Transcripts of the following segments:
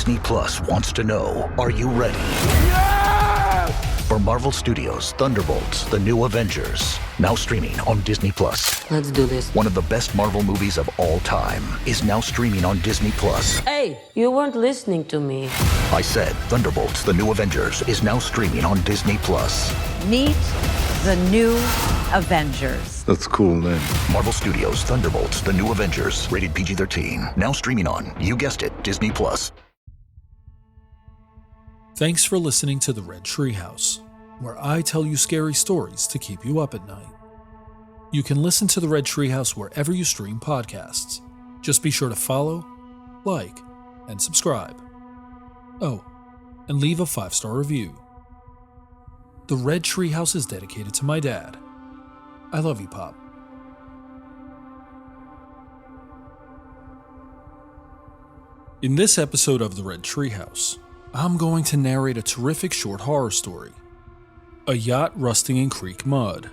Disney Plus wants to know, are you ready? For Marvel Studios' Thunderbolts, The New Avengers, now streaming on Disney Plus. Let's do this. One of the best Marvel movies of all time is now streaming on Disney Plus. Hey, you weren't listening to me. I said Thunderbolts, The New Avengers is now streaming on Disney Plus. Meet the New Avengers. That's a cool name. Marvel Studios' Thunderbolts, The New Avengers, rated PG-13, now streaming on, you guessed it, Disney Plus. Thanks for listening to the Red Treehouse, where I tell you scary stories to keep you up at night. You can listen to the Red Treehouse wherever you stream podcasts. Just be sure to follow, like, and subscribe. Oh, and leave a 5-star review. The Red Treehouse is dedicated to my dad. I love you, Pop. In this episode of the Red Treehouse, I'm going to narrate a terrific short horror story, A Yacht Rusting in Creek Mud,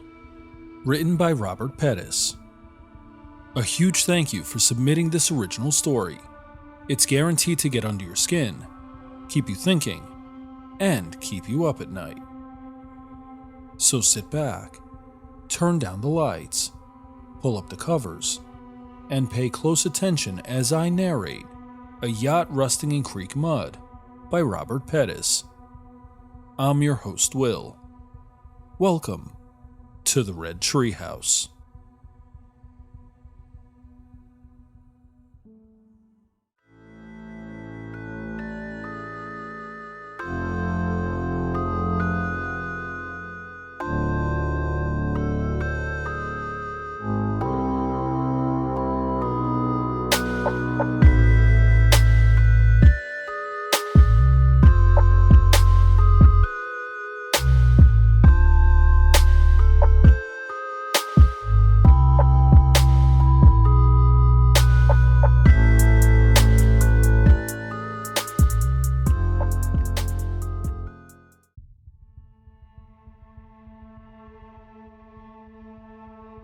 written by Robert Pettus. A huge thank you for submitting this original story. It's guaranteed to get under your skin, keep you thinking, and keep you up at night. So sit back, turn down the lights, pull up the covers, and pay close attention as I narrate A Yacht Rusting in Creek Mud by Robert Pettus. I'm your host, Will. Welcome to the Red Treehouse.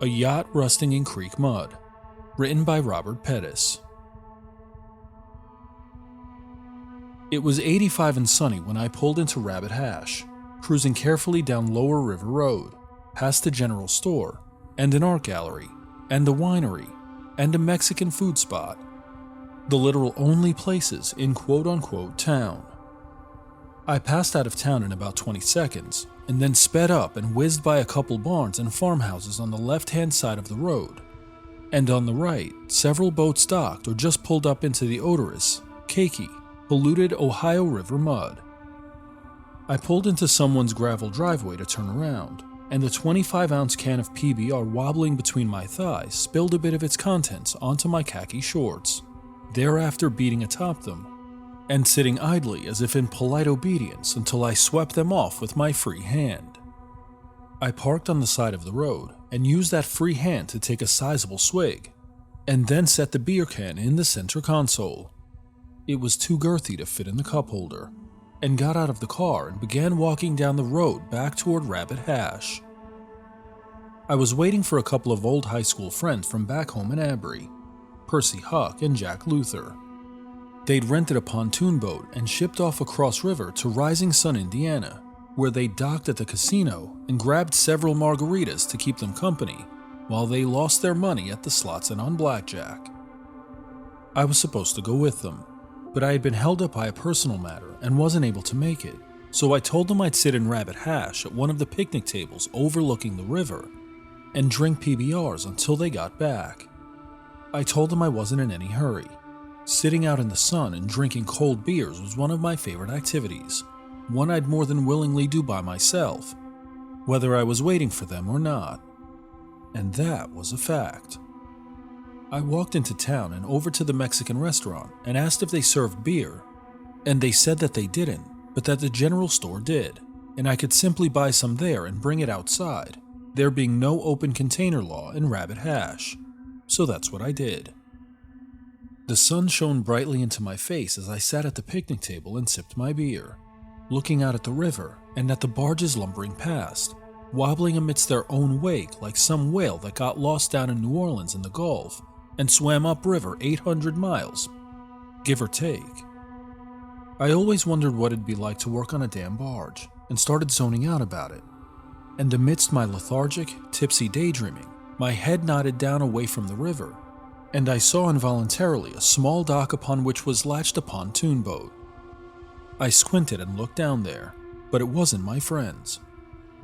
A Yacht Rusting in Creek Mud, written by Robert Pettus. It was 85 and sunny when I pulled into Rabbit Hash, cruising carefully down Lower River Road, past the general store, and an art gallery, and a winery, and a Mexican food spot, the literal only places in quote-unquote town. I passed out of town in about 20 seconds, and then sped up and whizzed by a couple barns and farmhouses on the left-hand side of the road, and on the right, several boats docked or just pulled up into the odorous, cakey, polluted Ohio River mud. I pulled into someone's gravel driveway to turn around, and the 25-ounce can of PBR wobbling between my thighs spilled a bit of its contents onto my khaki shorts, thereafter beating atop them, and sitting idly as if in polite obedience until I swept them off with my free hand. I parked on the side of the road and used that free hand to take a sizable swig, and then set the beer can in the center console. It was too girthy to fit in the cup holder, and got out of the car and began walking down the road back toward Rabbit Hash. I was waiting for a couple of old high school friends from back home in Abry, Percy Huck and Jack Luther. They'd rented a pontoon boat and shipped off across river to Rising Sun, Indiana, where they docked at the casino and grabbed several margaritas to keep them company while they lost their money at the slots and on blackjack. I was supposed to go with them, but I had been held up by a personal matter and wasn't able to make it, so I told them I'd sit in Rabbit Hash at one of the picnic tables overlooking the river and drink PBRs until they got back. I told them I wasn't in any hurry. Sitting out in the sun and drinking cold beers was one of my favorite activities, one I'd more than willingly do by myself, whether I was waiting for them or not. And that was a fact. I walked into town and over to the Mexican restaurant and asked if they served beer, and they said that they didn't, but that the general store did, and I could simply buy some there and bring it outside, there being no open container law in Rabbit Hash. So that's what I did. The sun shone brightly into my face as I sat at the picnic table and sipped my beer, looking out at the river and at the barges lumbering past, wobbling amidst their own wake like some whale that got lost down in New Orleans in the Gulf and swam upriver 800 miles, give or take. I always wondered what it'd be like to work on a damn barge, and started zoning out about it. And amidst my lethargic, tipsy daydreaming, my head nodded down away from the river, and I saw involuntarily a small dock upon which was latched a pontoon boat. I squinted and looked down there, but it wasn't my friends.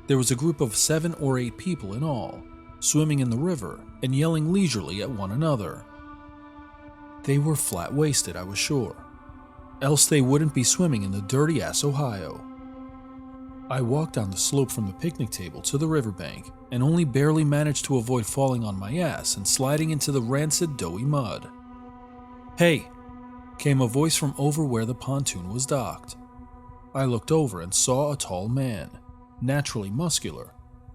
There was a group of 7 or 8 people in all, swimming in the river and yelling leisurely at one another. They were flat-waisted, I was sure. Else they wouldn't be swimming in the dirty-ass Ohio. I walked down the slope from the picnic table to the riverbank and only barely managed to avoid falling on my ass and sliding into the rancid, doughy mud. "Hey!" came a voice from over where the pontoon was docked. I looked over and saw a tall man, naturally muscular,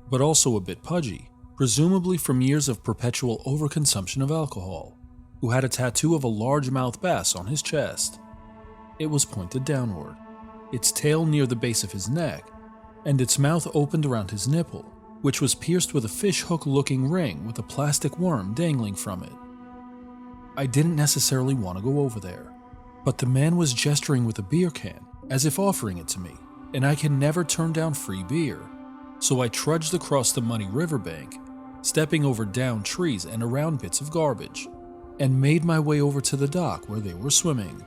but also a bit pudgy, presumably from years of perpetual overconsumption of alcohol, who had a tattoo of a largemouth bass on his chest. It was pointed downward, its tail near the base of his neck, and its mouth opened around his nipple, which was pierced with a fishhook-looking ring with a plastic worm dangling from it. I didn't necessarily want to go over there, but the man was gesturing with a beer can, as if offering it to me, and I can never turn down free beer, so I trudged across the muddy riverbank, stepping over downed trees and around bits of garbage, and made my way over to the dock where they were swimming.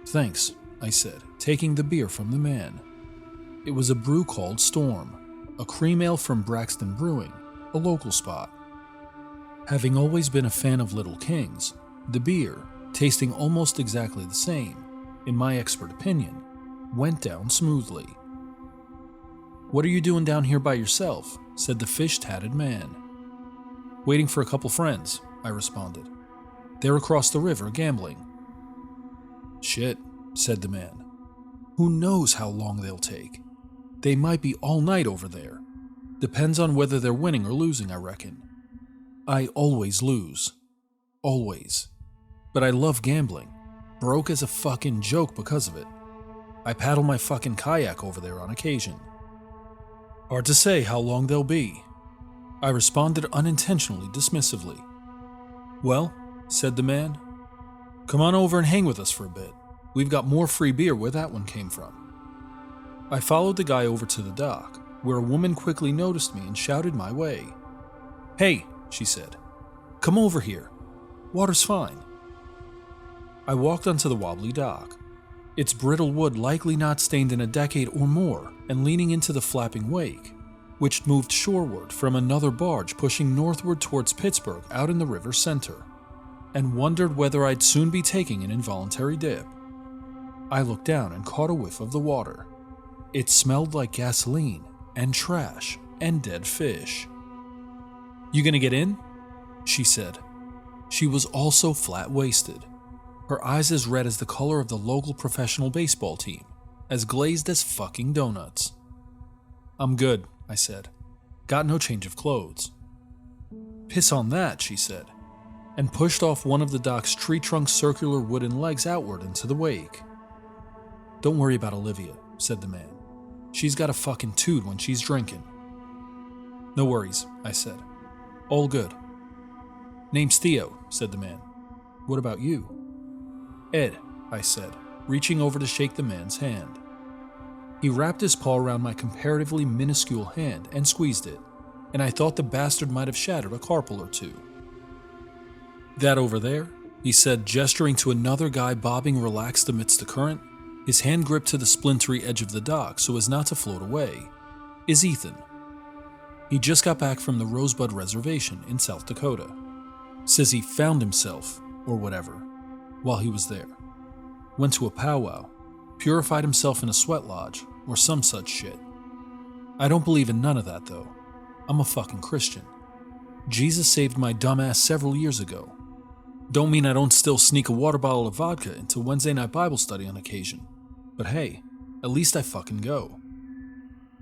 "Thanks," I said, taking the beer from the man. It was a brew called Storm, a cream ale from Braxton Brewing, a local spot. Having always been a fan of Little Kings, the beer, tasting almost exactly the same, in my expert opinion, went down smoothly. "What are you doing down here by yourself?" said the fish-tatted man. "Waiting for a couple friends," I responded. "They're across the river gambling." "Shit," said the man. "Who knows how long they'll take? They might be all night over there. Depends on whether they're winning or losing, I reckon. I always lose. Always. But I love gambling. Broke as a fucking joke because of it. I paddle my fucking kayak over there on occasion." "Hard to say how long they'll be," I responded unintentionally dismissively. "Well," said the man, "come on over and hang with us for a bit. We've got more free beer where that one came from." I followed the guy over to the dock, where a woman quickly noticed me and shouted my way. "Hey," she said, "come over here. Water's fine." I walked onto the wobbly dock, its brittle wood likely not stained in a decade or more, and leaning into the flapping wake, which moved shoreward from another barge pushing northward towards Pittsburgh out in the river's center, and wondered whether I'd soon be taking an involuntary dip. I looked down and caught a whiff of the water. It smelled like gasoline and trash and dead fish. "You gonna get in?" she said. She was also flat-waisted, her eyes as red as the color of the local professional baseball team, as glazed as fucking donuts. "I'm good," I said. "Got no change of clothes." "Piss on that," she said, and pushed off one of the dock's tree-trunk circular wooden legs outward into the wake. "Don't worry about Olivia," said the man. "She's got a fucking toot when she's drinking." "No worries," I said. "All good." "Name's Theo," said the man. "What about you?" "Ed," I said, reaching over to shake the man's hand. He wrapped his paw around my comparatively minuscule hand and squeezed it, and I thought the bastard might have shattered a carpal or two. "That over there," he said, gesturing to another guy bobbing relaxed amidst the current, his hand gripped to the splintery edge of the dock so as not to float away, "is Ethan. He just got back from the Rosebud Reservation in South Dakota. Says he found himself, or whatever, while he was there. Went to a powwow, purified himself in a sweat lodge, or some such shit. I don't believe in none of that, though. I'm a fucking Christian. Jesus saved my dumb ass several years ago. Don't mean I don't still sneak a water bottle of vodka into Wednesday night Bible study on occasion. But hey, at least I fucking go."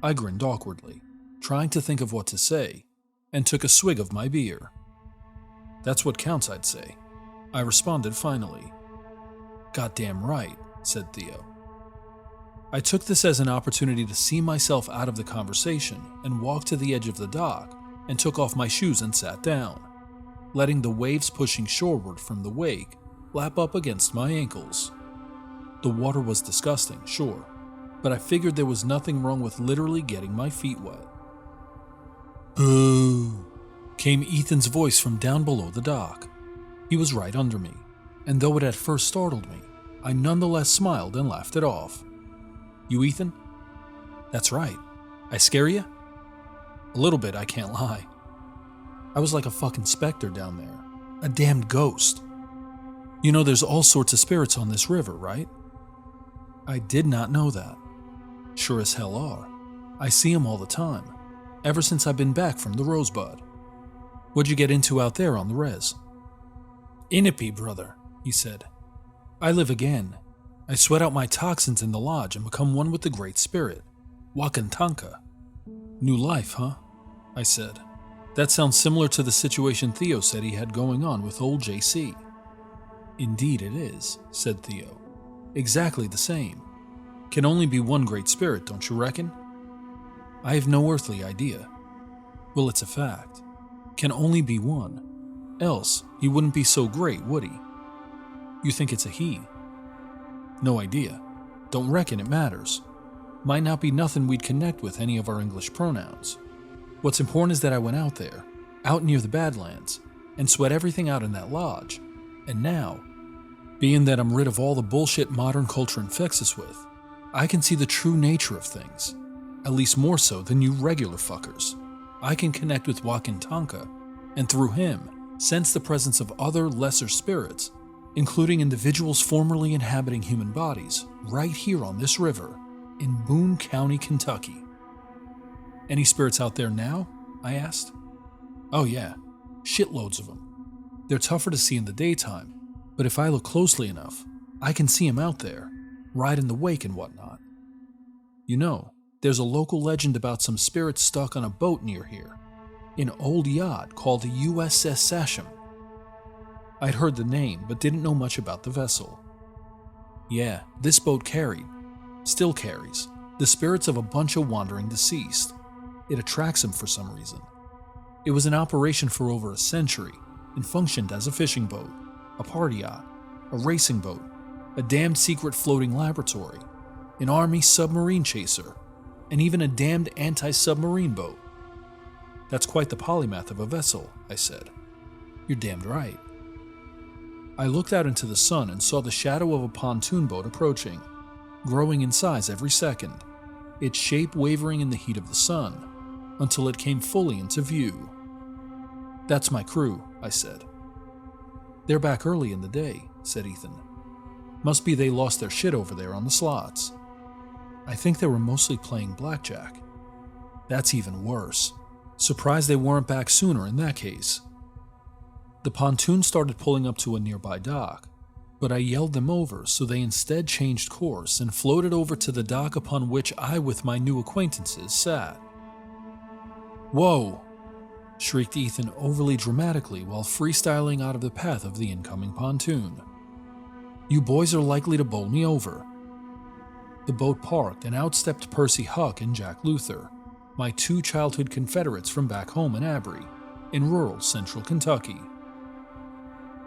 I grinned awkwardly, trying to think of what to say, and took a swig of my beer. "That's what counts, I'd say," I responded finally. "Goddamn right," said Theo. I took this as an opportunity to see myself out of the conversation and walked to the edge of the dock and took off my shoes and sat down, letting the waves pushing shoreward from the wake lap up against my ankles. The water was disgusting, sure, but I figured there was nothing wrong with literally getting my feet wet. "Boo!" came Ethan's voice from down below the dock. He was right under me, and though it at first startled me, I nonetheless smiled and laughed it off. "You Ethan?" "That's right. I scare you?" "A little bit, I can't lie. I was like a fucking specter down there. A damned ghost. You know there's all sorts of spirits on this river, right?" "I did not know that." "Sure as hell are. I see them all the time, ever since I've been back from the Rosebud." "What'd you get into out there on the res?" "Inipi, brother," he said. "I live again. I sweat out my toxins in the lodge and become one with the Great Spirit, Wakantanka." "New life, huh?" I said. "That sounds similar to the situation Theo said he had going on with old JC." "Indeed it is," said Theo. "Exactly the same. Can only be one Great Spirit, don't you reckon?" "I have no earthly idea." "Well, it's a fact. Can only be one. Else, he wouldn't be so great, would he?" "You think it's a he?" "No idea. Don't reckon it matters. Might not be nothing we'd connect with any of our English pronouns. What's important is that I went out there, out near the Badlands, and sweat everything out in that lodge. And now, being that I'm rid of all the bullshit modern culture infects us with, I can see the true nature of things, at least more so than you regular fuckers. I can connect with Wakantanka, and through him, sense the presence of other lesser spirits, including individuals formerly inhabiting human bodies, right here on this river, in Boone County, Kentucky." "Any spirits out there now?" I asked. "Oh yeah, shitloads of them. They're tougher to see in the daytime, but if I look closely enough, I can see them out there, riding the wake and whatnot. You know, there's a local legend about some spirits stuck on a boat near here, an old yacht called the USS Sachem." I'd heard the name, but didn't know much about the vessel. "Yeah, this boat still carries, the spirits of a bunch of wandering deceased. It attracts them for some reason. It was in operation for over a century and functioned as a fishing boat, a party yacht, a racing boat, a damned secret floating laboratory, an army submarine chaser, and even a damned anti-submarine boat." "That's quite the polymath of a vessel," I said. "You're damned right." I looked out into the sun and saw the shadow of a pontoon boat approaching, growing in size every second, its shape wavering in the heat of the sun, until it came fully into view. "That's my crew," I said. "They're back early in the day," said Ethan. "Must be they lost their shit over there on the slots." "I think they were mostly playing blackjack." "That's even worse. Surprised they weren't back sooner in that case." The pontoon started pulling up to a nearby dock, but I yelled them over, so they instead changed course and floated over to the dock upon which I with my new acquaintances sat. "Whoa!" shrieked Ethan overly dramatically while freestyling out of the path of the incoming pontoon. "You boys are likely to bowl me over." The boat parked and out stepped Percy Huck and Jack Luther, my two childhood confederates from back home in Abry, in rural central Kentucky.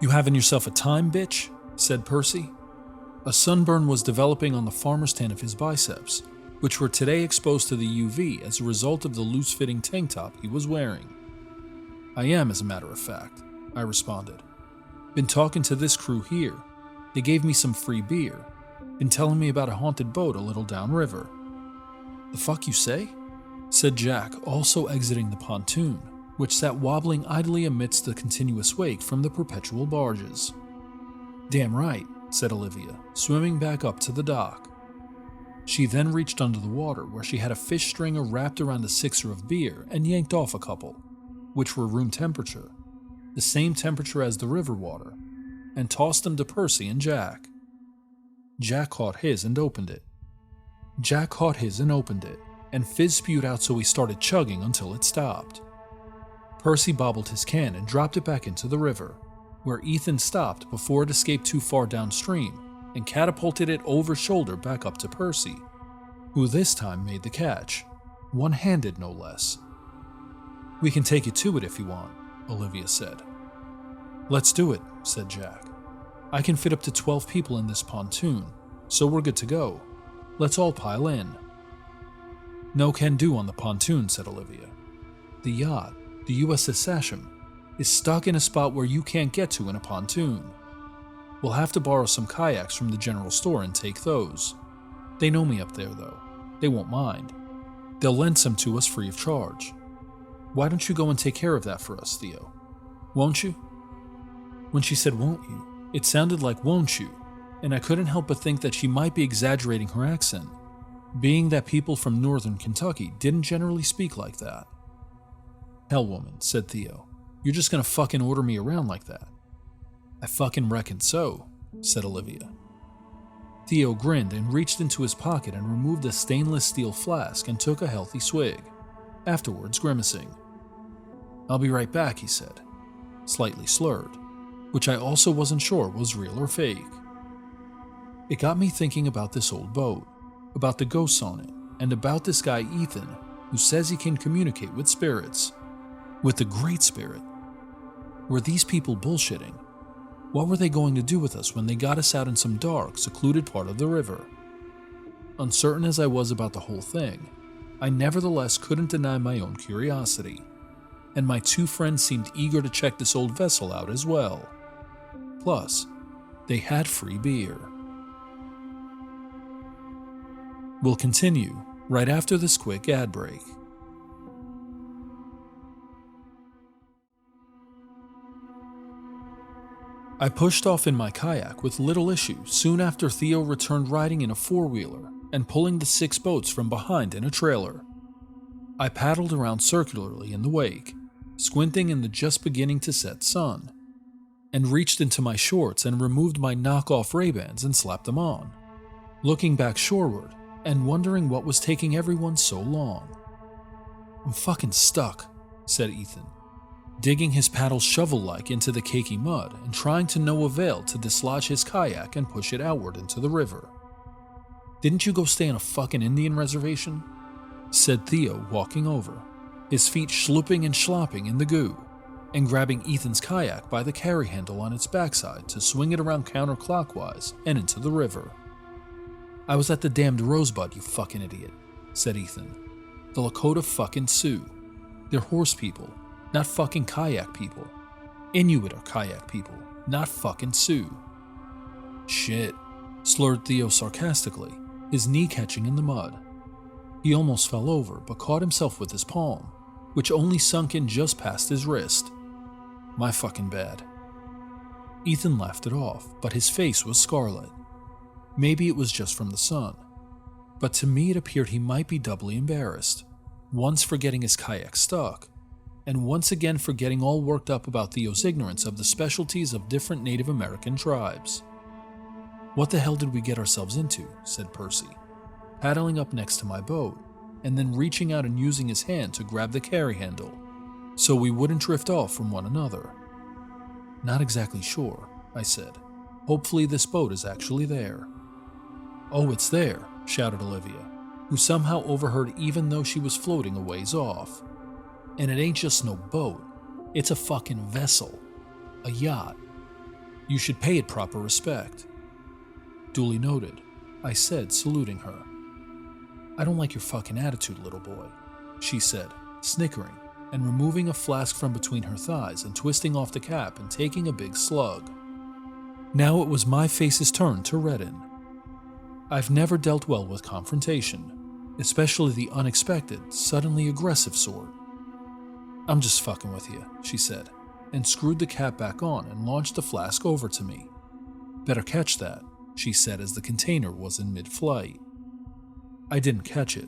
"You having yourself a time, bitch?" said Percy. A sunburn was developing on the farmer's tan of his biceps, which were today exposed to the UV as a result of the loose-fitting tank top he was wearing. "I am, as a matter of fact," I responded. "Been talking to this crew here. They gave me some free beer. Been telling me about a haunted boat a little downriver." "The fuck you say?" said Jack, also exiting the pontoon, which sat wobbling idly amidst the continuous wake from the perpetual barges. "Damn right," said Olivia, swimming back up to the dock. She then reached under the water where she had a fish stringer wrapped around a sixer of beer and yanked off a couple, which were room temperature, the same temperature as the river water, and tossed them to Percy and Jack. Jack caught his and opened it. And fizz spewed out, so he started chugging until it stopped. Percy bobbled his can and dropped it back into the river, where Ethan stopped before it escaped too far downstream and catapulted it over shoulder back up to Percy, who this time made the catch, one-handed no less. "We can take you to it if you want," Olivia said. "Let's do it," said Jack. "I can fit up to 12 people in this pontoon, so we're good to go. Let's all pile in. No can do on the pontoon, said Olivia. The yacht, the USS Sachem, is stuck in a spot where you can't get to in a pontoon. We'll have to borrow some kayaks from the general store and take those. They know me up there, though. They won't mind. They'll lend some to us free of charge. Why don't you go and take care of that for us, Theo? Won't you? When she said, won't you, it sounded like won't you, and I couldn't help but think that she might be exaggerating her accent, being that people from northern Kentucky didn't generally speak like that. Hell, woman, said Theo. You're just gonna fucking order me around like that. I fucking reckon so, said Olivia. Theo grinned and reached into his pocket and removed a stainless steel flask and took a healthy swig, afterwards grimacing. I'll be right back, he said, slightly slurred, which I also wasn't sure was real or fake. It got me thinking about this old boat, about the ghosts on it, and about this guy Ethan, who says he can communicate with spirits. With the Great Spirit. Were these people bullshitting? What were they going to do with us when they got us out in some dark, secluded part of the river? Uncertain as I was about the whole thing, I nevertheless couldn't deny my own curiosity, and my two friends seemed eager to check this old vessel out as well. Plus, they had free beer. We'll continue right after this quick ad break. I pushed off in my kayak with little issue soon after Theo returned riding in a four-wheeler and pulling the 6 boats from behind in a trailer. I paddled around circularly in the wake, squinting in the just beginning to set sun, and reached into my shorts and removed my knockoff Ray-Bans and slapped them on, looking back shoreward and wondering what was taking everyone so long. I'm fucking stuck, said Ethan, digging his paddle shovel-like into the cakey mud and trying to no avail to dislodge his kayak and push it outward into the river. Didn't you go stay on a fucking Indian reservation? Said Theo, walking over, his feet schlooping and schlopping in the goo, and grabbing Ethan's kayak by the carry handle on its backside to swing it around counterclockwise and into the river. I was at the damned Rosebud, you fucking idiot, said Ethan. The Lakota fucking Sioux. They're horse people, not fucking kayak people. Inuit are kayak people, not fucking Sioux. Shit, slurred Theo sarcastically, his knee catching in the mud. He almost fell over, but caught himself with his palm, which only sunk in just past his wrist. My fucking bad. Ethan laughed it off, but his face was scarlet. Maybe it was just from the sun, but to me it appeared he might be doubly embarrassed, once for getting his kayak stuck, and once again for getting all worked up about Theo's ignorance of the specialties of different Native American tribes. What the hell did we get ourselves into? Said Percy, paddling up next to my boat, and then reaching out and using his hand to grab the carry handle, so we wouldn't drift off from one another. Not exactly sure, I said. Hopefully this boat is actually there. Oh, it's there, shouted Olivia, who somehow overheard even though she was floating a ways off. And it ain't just no boat, it's a fucking vessel. A yacht. You should pay it proper respect. Duly noted, I said, saluting her. I don't like your fucking attitude, little boy, she said, snickering, and removing a flask from between her thighs and twisting off the cap and taking a big slug. Now it was my face's turn to redden. I've never dealt well with confrontation, especially the unexpected, suddenly aggressive sort. I'm just fucking with you, she said, and screwed the cap back on and launched the flask over to me. Better catch that, she said as the container was in mid-flight. I didn't catch it,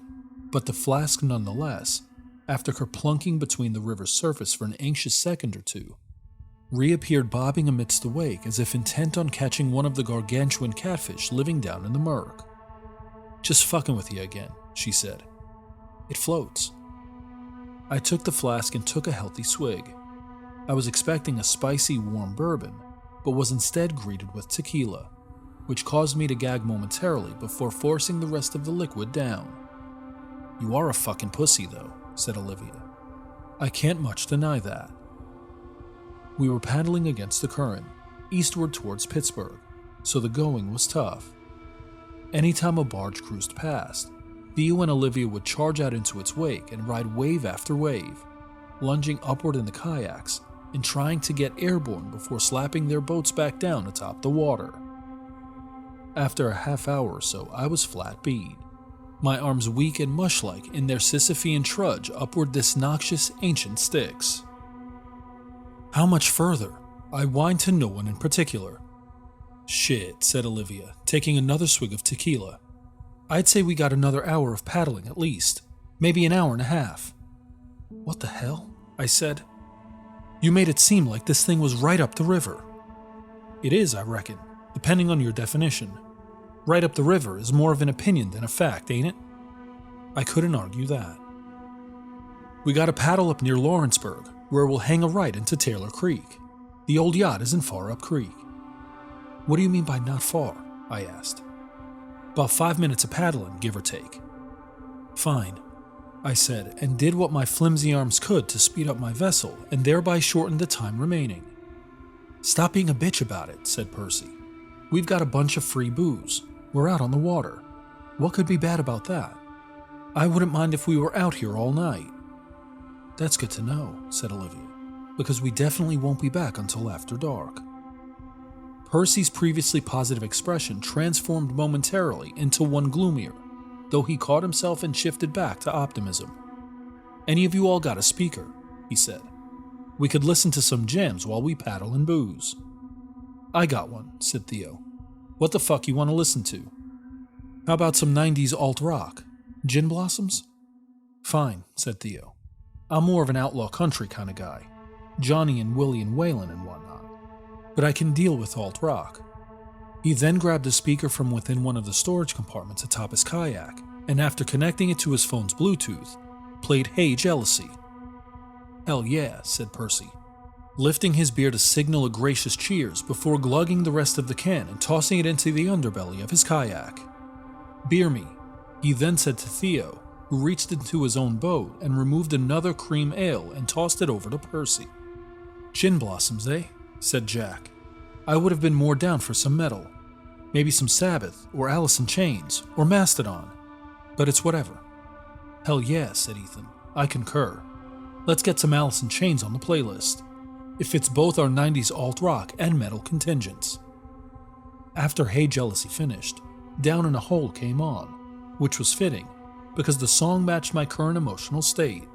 but the flask nonetheless, after kerplunking between the river's surface for an anxious second or two, reappeared bobbing amidst the wake as if intent on catching one of the gargantuan catfish living down in the murk. Just fucking with you again, she said. It floats. I took the flask and took a healthy swig. I was expecting a spicy, warm bourbon, but was instead greeted with tequila, which caused me to gag momentarily before forcing the rest of the liquid down. You are a fucking pussy, though, said Olivia. I can't much deny that. We were paddling against the current, eastward towards Pittsburgh, so the going was tough. Anytime a barge cruised past, Theo and Olivia would charge out into its wake and ride wave after wave, lunging upward in the kayaks and trying to get airborne before slapping their boats back down atop the water. After a half hour or so, I was flat beat, my arms weak and mush-like in their Sisyphean trudge upward this noxious ancient Styx. How much further? I whined to no one in particular. Shit, said Olivia, taking another swig of tequila. I'd say we got another hour of paddling at least, maybe an hour and a half. What the hell? I said. You made it seem like this thing was right up the river. It is, I reckon, depending on your definition. Right up the river is more of an opinion than a fact, ain't it? I couldn't argue that. We gotta paddle up near Lawrenceburg, where we'll hang a right into Taylor Creek. The old yacht isn't far up creek. What do you mean by not far? I asked. About 5 minutes of paddling, give or take. Fine, I said, and did what my flimsy arms could to speed up my vessel and thereby shorten the time remaining. Stop being a bitch about it, said Percy. We've got a bunch of free booze. We're out on the water. What could be bad about that? I wouldn't mind if we were out here all night. That's good to know, said Olivia, because we definitely won't be back until after dark. Percy's previously positive expression transformed momentarily into one gloomier, though he caught himself and shifted back to optimism. Any of you all got a speaker, he said. We could listen to some jams while we paddle and booze. I got one, said Theo. What the fuck you want to listen to? How about some 90s alt-rock? Gin Blossoms? Fine, said Theo. I'm more of an outlaw country kind of guy. Johnny and Willie and Waylon and whatnot. But I can deal with alt-rock. He then grabbed a speaker from within one of the storage compartments atop his kayak, and after connecting it to his phone's Bluetooth, played Hey Jealousy. Hell yeah, said Percy, lifting his beer to signal a gracious cheers before glugging the rest of the can and tossing it into the underbelly of his kayak. Beer me, he then said to Theo, who reached into his own boat and removed another cream ale and tossed it over to Percy. Gin Blossoms, eh? Said Jack. I would have been more down for some metal. Maybe some Sabbath, or Alice in Chains, or Mastodon. But it's whatever. Hell yeah, said Ethan. I concur. Let's get some Alice in Chains on the playlist. It fits both our 90s alt-rock and metal contingents. After Hey Jealousy finished, Down in a Hole came on, which was fitting, because the song matched my current emotional state.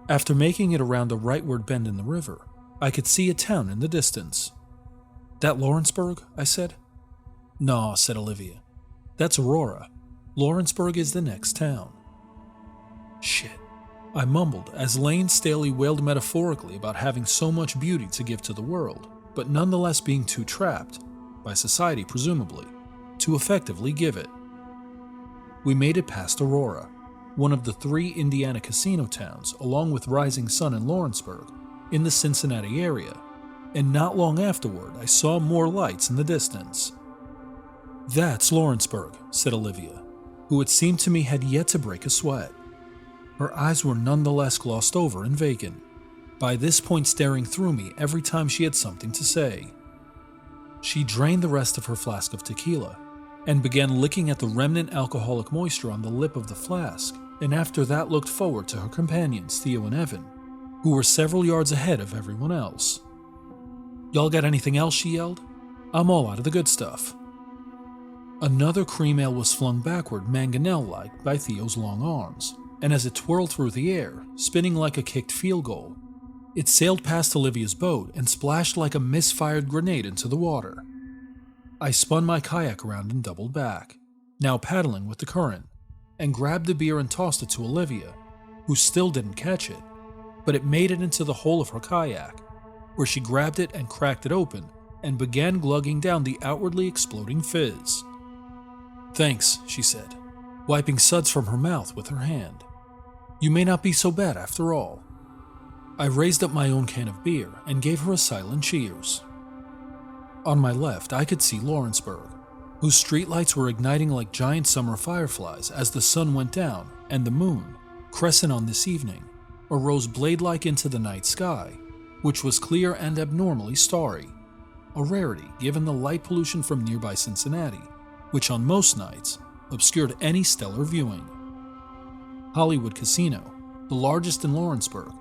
After making it around a rightward bend in the river, I could see a town in the distance. That Lawrenceburg? I said. No, said Olivia. That's Aurora. Lawrenceburg is the next town. Shit, I mumbled as Lane Staley wailed metaphorically about having so much beauty to give to the world, but nonetheless being too trapped, by society presumably, to effectively give it. We made it past Aurora, one of the 3 Indiana casino towns, along with Rising Sun and Lawrenceburg, in the Cincinnati area, and not long afterward I saw more lights in the distance. That's Lawrenceburg, said Olivia, who it seemed to me had yet to break a sweat. Her eyes were nonetheless glossed over and vacant, by this point staring through me every time she had something to say. She drained the rest of her flask of tequila, and began licking at the remnant alcoholic moisture on the lip of the flask, and after that looked forward to her companions, Theo and Evan, who were several yards ahead of everyone else. Y'all got anything else? She yelled. I'm all out of the good stuff. Another cream ale was flung backward mangonel-like by Theo's long arms, and as it twirled through the air, spinning like a kicked field goal, it sailed past Olivia's boat and splashed like a misfired grenade into the water. I spun my kayak around and doubled back, now paddling with the current, and grabbed the beer and tossed it to Olivia, who still didn't catch it, but it made it into the hole of her kayak, where she grabbed it and cracked it open and began glugging down the outwardly exploding fizz. Thanks, she said, wiping suds from her mouth with her hand. You may not be so bad after all. I raised up my own can of beer and gave her a silent cheers. On my left, I could see Lawrenceburg, whose streetlights were igniting like giant summer fireflies as the sun went down and the moon, crescent on this evening, arose blade-like into the night sky, which was clear and abnormally starry, a rarity given the light pollution from nearby Cincinnati, which on most nights obscured any stellar viewing. Hollywood Casino, the largest in Lawrenceburg,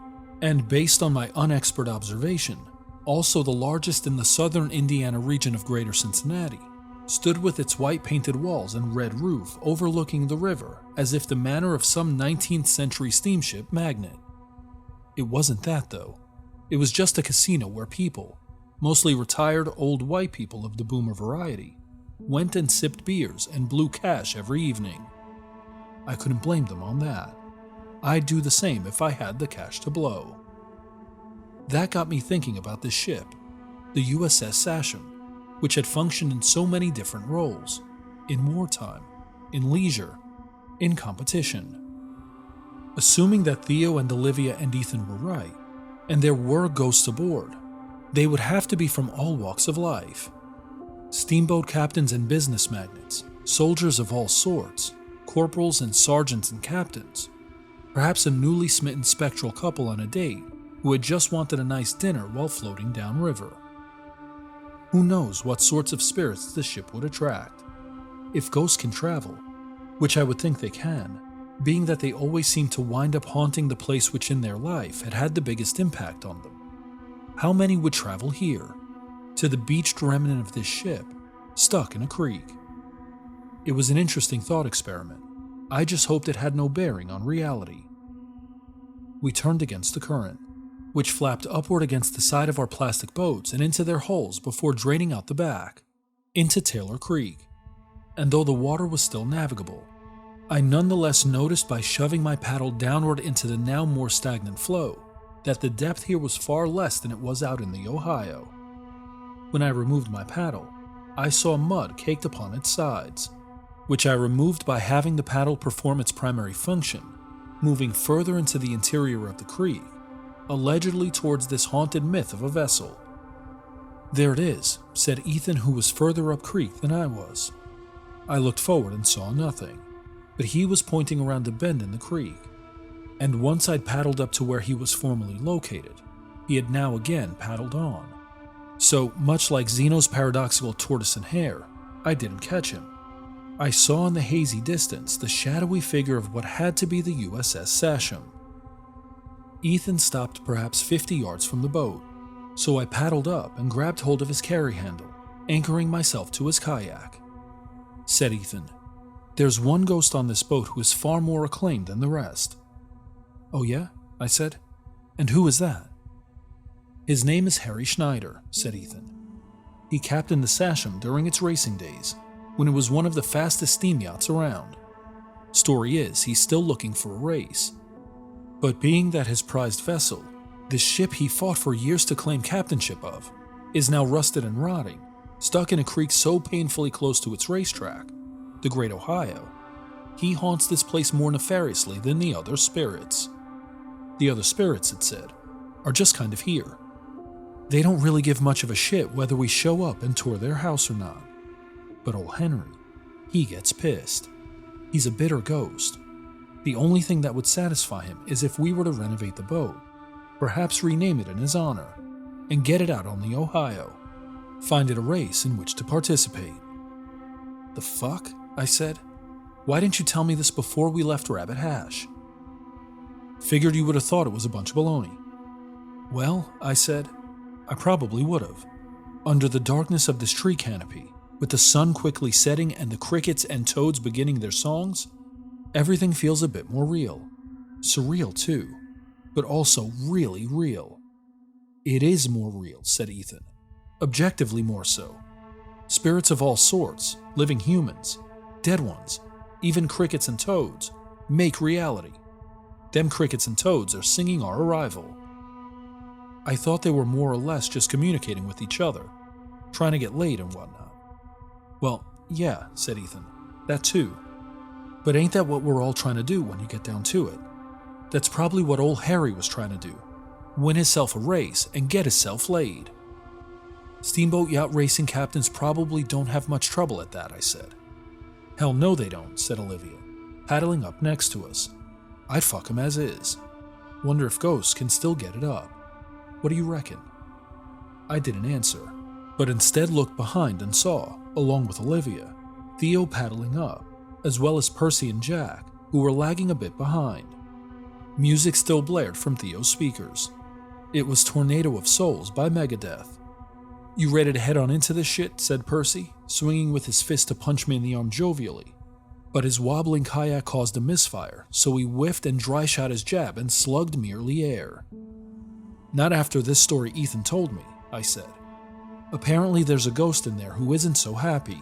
and based on my unexpert observation, also the largest in the southern Indiana region of Greater Cincinnati, stood with its white painted walls and red roof overlooking the river as if the manner of some 19th century steamship magnet. It wasn't that though. It was just a casino where people, mostly retired old white people of the boomer variety, went and sipped beers and blew cash every evening. I couldn't blame them on that. I'd do the same if I had the cash to blow. That got me thinking about this ship, the USS Sachem, which had functioned in so many different roles, in wartime, in leisure, in competition. Assuming that Theo and Olivia and Ethan were right, and there were ghosts aboard, they would have to be from all walks of life. Steamboat captains and business magnates, soldiers of all sorts, corporals and sergeants and captains, perhaps a newly smitten spectral couple on a date who had just wanted a nice dinner while floating downriver. Who knows what sorts of spirits the ship would attract? If ghosts can travel, which I would think they can, being that they always seem to wind up haunting the place which in their life had had the biggest impact on them. How many would travel here, to the beached remnant of this ship, stuck in a creek? It was an interesting thought experiment. I just hoped it had no bearing on reality. We turned against the current, which flapped upward against the side of our plastic boats and into their hulls before draining out the back, into Taylor Creek. And though the water was still navigable, I nonetheless noticed by shoving my paddle downward into the now more stagnant flow that the depth here was far less than it was out in the Ohio. When I removed my paddle, I saw mud caked upon its sides, which I removed by having the paddle perform its primary function, moving further into the interior of the creek, allegedly towards this haunted myth of a vessel. "There it is," said Ethan, who was further up creek than I was. I looked forward and saw nothing, but he was pointing around a bend in the creek, and once I'd paddled up to where he was formerly located, he had now again paddled on. So, much like Zeno's paradoxical tortoise and hare, I didn't catch him. I saw in the hazy distance the shadowy figure of what had to be the USS Sachem. Ethan stopped perhaps 50 yards from the boat, so I paddled up and grabbed hold of his carry handle, anchoring myself to his kayak. Said Ethan, "There's one ghost on this boat who is far more acclaimed than the rest." "Oh yeah?" I said. "And who is that?" "His name is Harry Schneider," said Ethan. "He captained the Sachem during its racing days, when it was one of the fastest steam yachts around. Story is, he's still looking for a race. But being that his prized vessel, the ship he fought for years to claim captainship of, is now rusted and rotting, stuck in a creek so painfully close to its racetrack, the Great Ohio, he haunts this place more nefariously than the other spirits. The other spirits, it said, are just kind of here. They don't really give much of a shit whether we show up and tour their house or not. But old Henry, he gets pissed. He's a bitter ghost. The only thing that would satisfy him is if we were to renovate the boat, perhaps rename it in his honor, and get it out on the Ohio. Find it a race in which to participate." "The fuck?" I said. "Why didn't you tell me this before we left Rabbit Hash?" "Figured you would have thought it was a bunch of baloney." "Well," I said, "I probably would have. Under the darkness of this tree canopy, with the sun quickly setting and the crickets and toads beginning their songs, everything feels a bit more real. Surreal too, but also really real." "It is more real," said Ethan. "Objectively more so. Spirits of all sorts, living humans, dead ones, even crickets and toads, make reality. Them crickets and toads are singing our arrival." I thought they were more or less just communicating with each other, trying to get laid and whatnot. "Well, yeah," said Ethan, "that too. But ain't that what we're all trying to do when you get down to it? That's probably what old Harry was trying to do. Win himself a race and get himself laid." "Steamboat yacht racing captains probably don't have much trouble at that," I said. "Hell no they don't," said Olivia, paddling up next to us. "I'd fuck him as is. Wonder if ghosts can still get it up. What do you reckon?" I didn't answer, but instead looked behind and saw, along with Olivia, Theo paddling up, as well as Percy and Jack, who were lagging a bit behind. Music still blared from Theo's speakers. It was Tornado of Souls by Megadeth. "You ready to head on into this shit?" said Percy, swinging with his fist to punch me in the arm jovially. But his wobbling kayak caused a misfire, so he whiffed and dry shot his jab and slugged merely air. "Not after this story Ethan told me," I said. "Apparently there's a ghost in there who isn't so happy,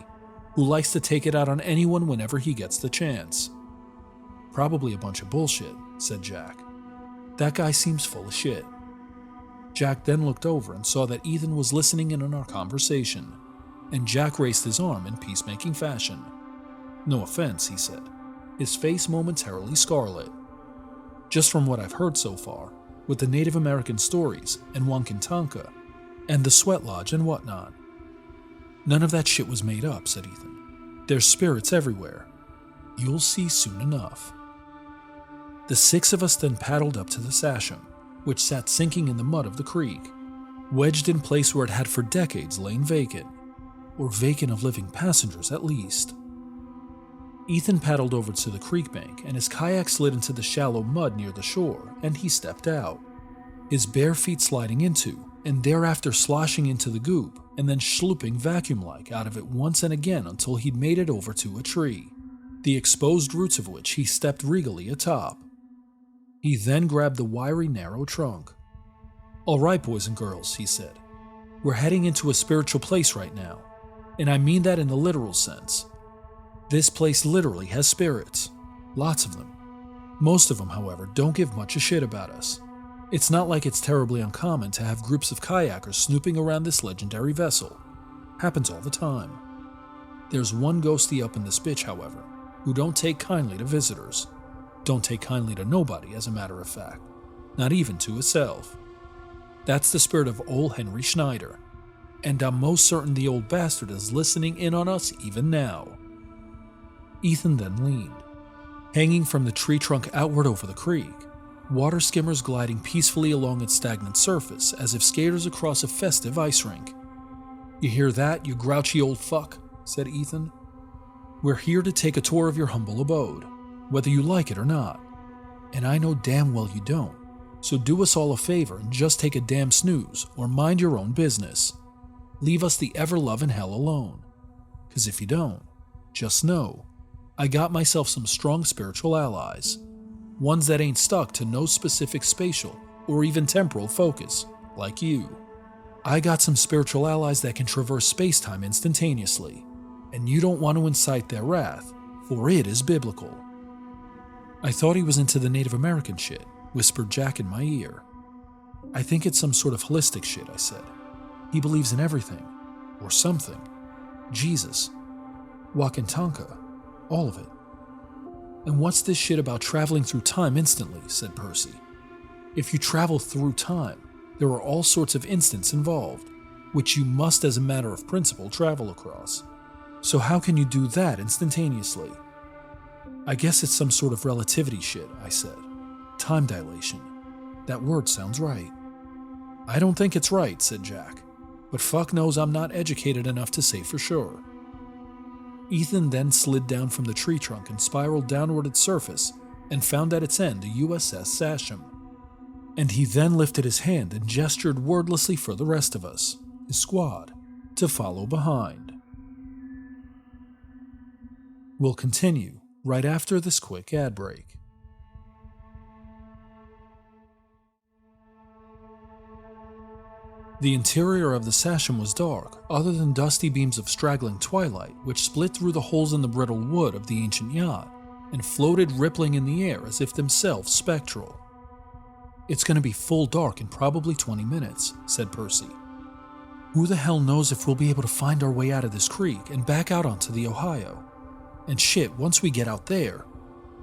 who likes to take it out on anyone whenever he gets the chance." "Probably a bunch of bullshit," said Jack. "That guy seems full of shit." Jack then looked over and saw that Ethan was listening in on our conversation, and Jack raised his arm in peacemaking fashion. "No offense," he said, his face momentarily scarlet. "Just from what I've heard so far, with the Native American stories and Wankantanka, and the sweat lodge and whatnot." "None of that shit was made up," said Ethan. "There's spirits everywhere. You'll see soon enough." The six of us then paddled up to the Sachem, which sat sinking in the mud of the creek, wedged in place where it had for decades lain vacant, or vacant of living passengers at least. Ethan paddled over to the creek bank, and his kayak slid into the shallow mud near the shore, and he stepped out, his bare feet sliding into, and thereafter sloshing into the goop, and then schlooping vacuum-like out of it once and again until he'd made it over to a tree, the exposed roots of which he stepped regally atop. He then grabbed the wiry, narrow trunk. "All right, boys and girls," he said. "We're heading into a spiritual place right now, and I mean that in the literal sense. This place literally has spirits. Lots of them. Most of them, however, don't give much a shit about us. It's not like it's terribly uncommon to have groups of kayakers snooping around this legendary vessel. Happens all the time. There's one ghostie up in this bitch, however, who don't take kindly to visitors. Don't take kindly to nobody, as a matter of fact. Not even to itself. That's the spirit of old Henry Schneider, and I'm most certain the old bastard is listening in on us even now." Ethan then leaned, hanging from the tree trunk outward over the creek, water skimmers gliding peacefully along its stagnant surface as if skaters across a festive ice rink. "You hear that, you grouchy old fuck?" said Ethan. "We're here to take a tour of your humble abode, whether you like it or not. And I know damn well you don't, so do us all a favor and just take a damn snooze or mind your own business. Leave us the ever-loving hell alone. 'Cause if you don't, just know, I got myself some strong spiritual allies, ones that ain't stuck to no specific spatial or even temporal focus, like you. I got some spiritual allies that can traverse space-time instantaneously, and you don't want to incite their wrath, for it is biblical." "I thought he was into the Native American shit," whispered Jack in my ear. "I think it's some sort of holistic shit," I said. "He believes in everything, or something. Jesus, Wakantanka, all of it." "And what's this shit about traveling through time instantly?" said Percy. "If you travel through time, there are all sorts of instants involved, which you must as a matter of principle travel across. So how can you do that instantaneously?" "I guess it's some sort of relativity shit," I said. "Time dilation. That word sounds right." "I don't think it's right," said Jack. "But fuck knows I'm not educated enough to say for sure." Ethan then slid down from the tree trunk and spiraled downward its surface and found at its end the USS Sachem. And he then lifted his hand and gestured wordlessly for the rest of us, his squad, to follow behind. We'll continue right after this quick ad break. The interior of the Sachem was dark, other than dusty beams of straggling twilight which split through the holes in the brittle wood of the ancient yacht and floated rippling in the air as if themselves spectral. "It's going to be full dark in probably 20 minutes, said Percy. "Who the hell knows if we'll be able to find our way out of this creek and back out onto the Ohio? And shit, once we get out there,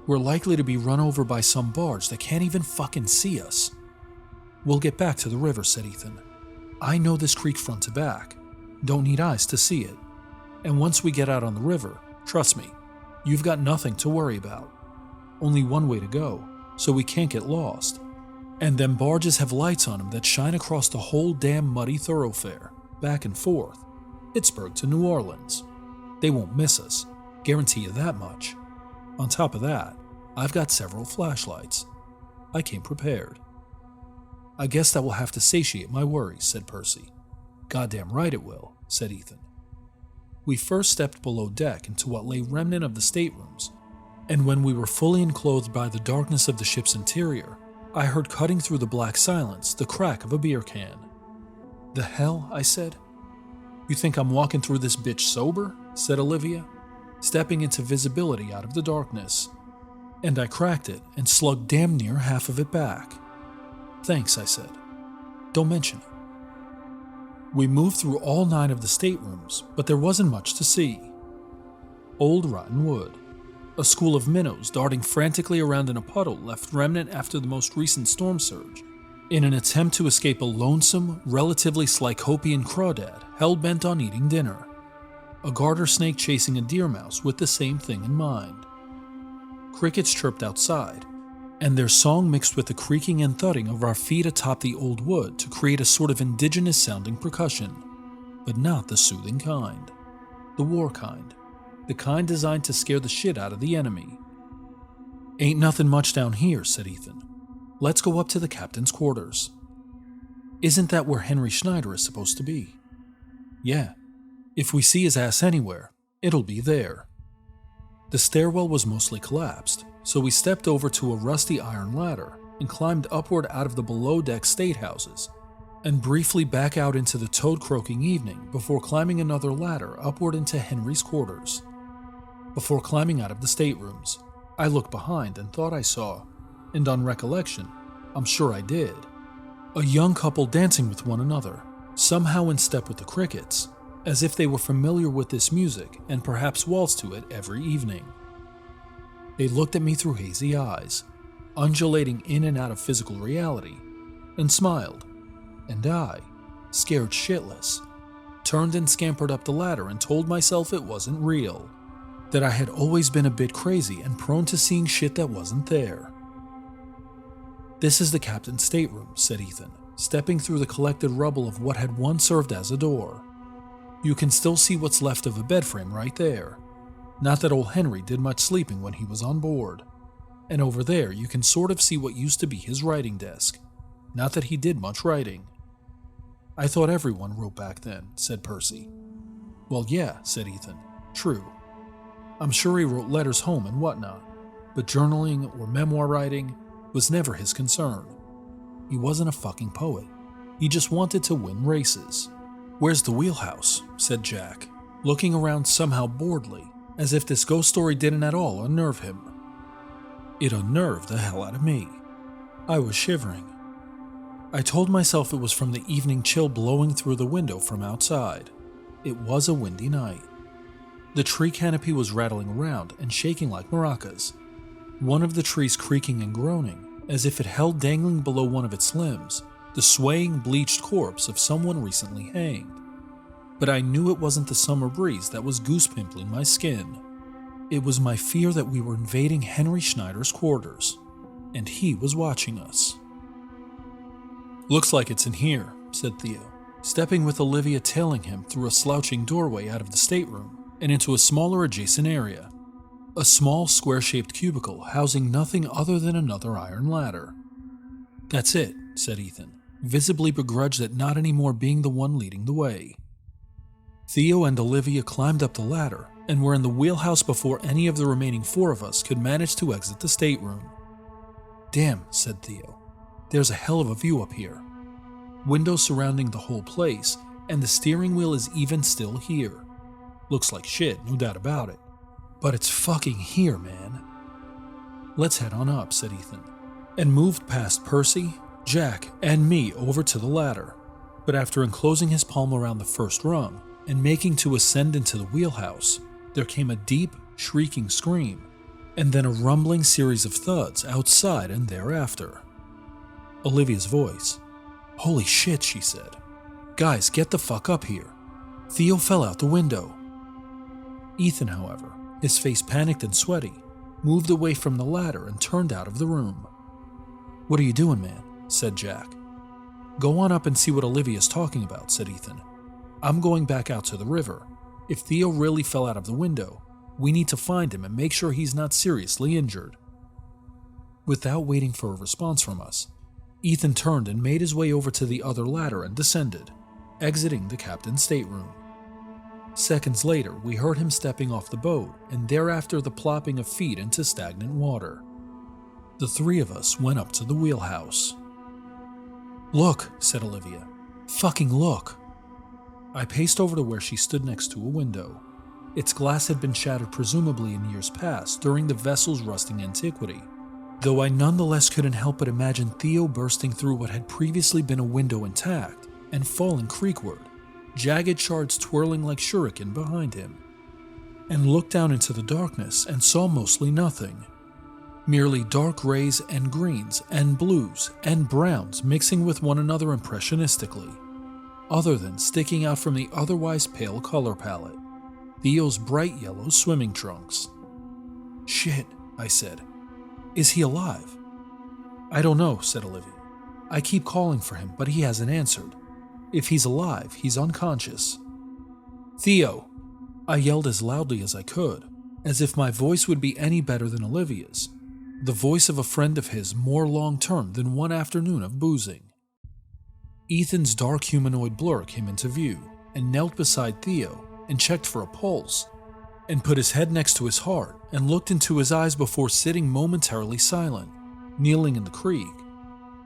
we're likely to be run over by some barge that can't even fucking see us." "We'll get back to the river," said Ethan. "I know this creek front to back. Don't need eyes to see it. And once we get out on the river, trust me, you've got nothing to worry about. Only one way to go, so we can't get lost. And them barges have lights on them that shine across the whole damn muddy thoroughfare, back and forth, Pittsburgh to New Orleans. They won't miss us, Guarantee you that much. On top of that, I've got several flashlights. I came prepared. I guess that will have to satiate my worries, said Percy. Goddamn right it will, said Ethan. We first stepped below deck into what lay remnant of the staterooms, and when we were fully enclosed by the darkness of the ship's interior, I heard cutting through the black silence the crack of a beer can. The hell? I said. You think I'm walking through this bitch sober? Said Olivia, stepping into visibility out of the darkness. And I cracked it and slugged damn near half of it back. Thanks, I said. Don't mention it. We moved through all 9 of the staterooms, but there wasn't much to see. Old rotten wood. A school of minnows darting frantically around in a puddle left remnant after the most recent storm surge, in an attempt to escape a lonesome, relatively Slycopian crawdad hell-bent on eating dinner. A garter snake chasing a deer mouse with the same thing in mind. Crickets chirped outside, and their song mixed with the creaking and thudding of our feet atop the old wood to create a sort of indigenous-sounding percussion, but not the soothing kind. The war kind. The kind designed to scare the shit out of the enemy. Ain't nothing much down here, said Ethan. Let's go up to the captain's quarters. Isn't that where Henry Schneider is supposed to be? Yeah. If we see his ass anywhere, it'll be there. The stairwell was mostly collapsed, so we stepped over to a rusty iron ladder and climbed upward out of the below-deck statehouses, and briefly back out into the toad-croaking evening before climbing another ladder upward into Henry's quarters. Before climbing out of the staterooms, I looked behind and thought I saw, and on recollection, I'm sure I did, a young couple dancing with one another, somehow in step with the crickets, as if they were familiar with this music and perhaps waltzed to it every evening. They looked at me through hazy eyes, undulating in and out of physical reality, and smiled, and I, scared shitless, turned and scampered up the ladder and told myself it wasn't real, that I had always been a bit crazy and prone to seeing shit that wasn't there. This is the captain's stateroom, said Ethan, stepping through the collected rubble of what had once served as a door. You can still see what's left of a bed frame right there. Not that old Henry did much sleeping when he was on board. And over there you can sort of see what used to be his writing desk. Not that he did much writing. I thought everyone wrote back then, said Percy. Well, yeah, said Ethan. True. I'm sure he wrote letters home and whatnot, but journaling or memoir writing was never his concern. He wasn't a fucking poet. He just wanted to win races. Where's the wheelhouse? Said Jack, looking around somehow boredly, as if this ghost story didn't at all unnerve him. It unnerved the hell out of me. I was shivering. I told myself it was from the evening chill blowing through the window from outside. It was a windy night. The tree canopy was rattling around and shaking like maracas, one of the trees creaking and groaning, as if it held dangling below one of its limbs the swaying, bleached corpse of someone recently hanged. But I knew it wasn't the summer breeze that was goose-pimpling my skin. It was my fear that we were invading Henry Schneider's quarters, and he was watching us. Looks like it's in here, said Theo, stepping with Olivia tailing him through a slouching doorway out of the stateroom and into a smaller adjacent area. A small square-shaped cubicle housing nothing other than another iron ladder. That's it, said Ethan, visibly begrudged at not anymore being the one leading the way. Theo and Olivia climbed up the ladder and were in the wheelhouse before any of the remaining 4 of us could manage to exit the stateroom. Damn, said Theo. There's a hell of a view up here. Windows surrounding the whole place, and the steering wheel is even still here. Looks like shit, no doubt about it. But it's fucking here, man. Let's head on up, said Ethan, and moved past Percy, Jack, and me over to the ladder. But after enclosing his palm around the first rung and making to ascend into the wheelhouse, there came a deep, shrieking scream, and then a rumbling series of thuds outside and thereafter. Olivia's voice. Holy shit, she said. Guys, get the fuck up here. Theo fell out the window. Ethan, however, his face panicked and sweaty, moved away from the ladder and turned out of the room. What are you doing, man? Said Jack. Go on up and see what Olivia's talking about, said Ethan. I'm going back out to the river. If Theo really fell out of the window, We need to find him and make sure he's not seriously injured." Without waiting for a response from us, Ethan turned and made his way over to the other ladder and descended, exiting the captain's stateroom. Seconds later, we heard him stepping off the boat, and thereafter the plopping of feet into stagnant water. The three of us went up to the wheelhouse. "Look," said Olivia. "Fucking look." I paced over to where she stood next to a window. Its glass had been shattered presumably in years past during the vessel's rusting antiquity, though I nonetheless couldn't help but imagine Theo bursting through what had previously been a window intact and falling creakward, jagged shards twirling like shuriken behind him, and looked down into the darkness and saw mostly nothing. Merely dark grays and greens and blues and browns mixing with one another impressionistically, other than sticking out from the otherwise pale color palette, Theo's bright yellow swimming trunks. "Shit," I said. "Is he alive?" "I don't know," said Olivia. "I keep calling for him, but he hasn't answered. If he's alive, he's unconscious." "Theo!" I yelled as loudly as I could, as if my voice would be any better than Olivia's, the voice of a friend of his more long-term than one afternoon of boozing. Ethan's dark humanoid blur came into view and knelt beside Theo and checked for a pulse, and put his head next to his heart and looked into his eyes before sitting momentarily silent, kneeling in the creek,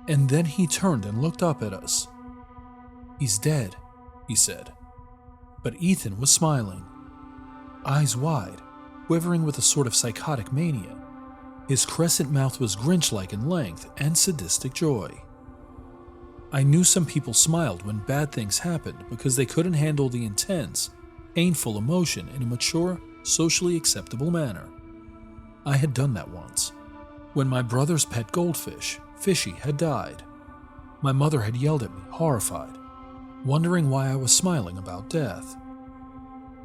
and then he turned and looked up at us. "He's dead," he said. But Ethan was smiling, eyes wide, quivering with a sort of psychotic mania. His crescent mouth was Grinch-like in length and sadistic joy. I knew some people smiled when bad things happened because they couldn't handle the intense, painful emotion in a mature, socially acceptable manner. I had done that once, when my brother's pet goldfish, Fishy, had died. My mother had yelled at me, horrified, wondering why I was smiling about death.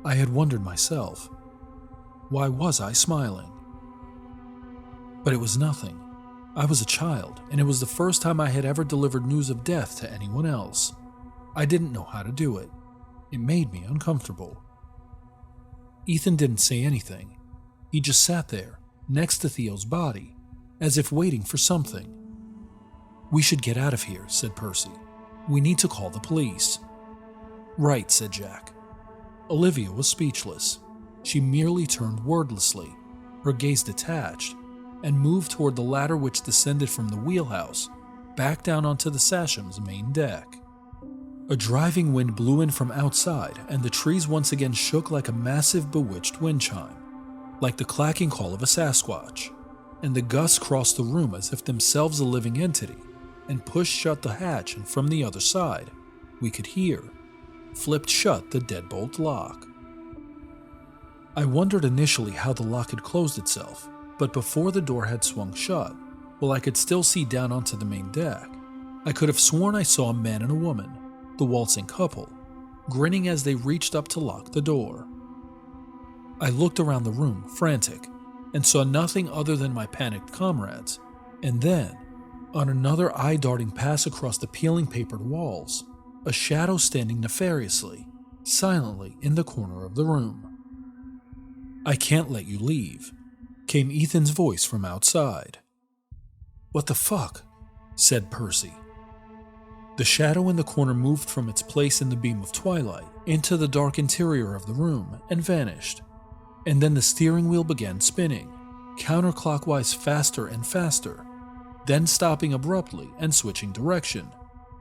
I had wondered myself, why was I smiling? But it was nothing. I was a child, and it was the first time I had ever delivered news of death to anyone else. I didn't know how to do it. It made me uncomfortable. Ethan didn't say anything. He just sat there, next to Theo's body, as if waiting for something. "We should get out of here," said Percy. "We need to call the police." "Right," said Jack. Olivia was speechless. She merely turned wordlessly, her gaze detached, and moved toward the ladder which descended from the wheelhouse, back down onto the Sachem's main deck. A driving wind blew in from outside, and the trees once again shook like a massive bewitched wind chime, like the clacking call of a Sasquatch, and the gusts crossed the room as if themselves a living entity, and pushed shut the hatch, and from the other side, we could hear, flipped shut the deadbolt lock. I wondered initially how the lock had closed itself, but before the door had swung shut, while I could still see down onto the main deck, I could have sworn I saw a man and a woman, the waltzing couple, grinning as they reached up to lock the door. I looked around the room, frantic, and saw nothing other than my panicked comrades, and then, on another eye-darting pass across the peeling papered walls, a shadow standing nefariously, silently in the corner of the room. "I can't let you leave," came Ethan's voice from outside. "What the fuck?" said Percy. The shadow in the corner moved from its place in the beam of twilight into the dark interior of the room and vanished, and then the steering wheel began spinning, counterclockwise faster and faster, then stopping abruptly and switching direction,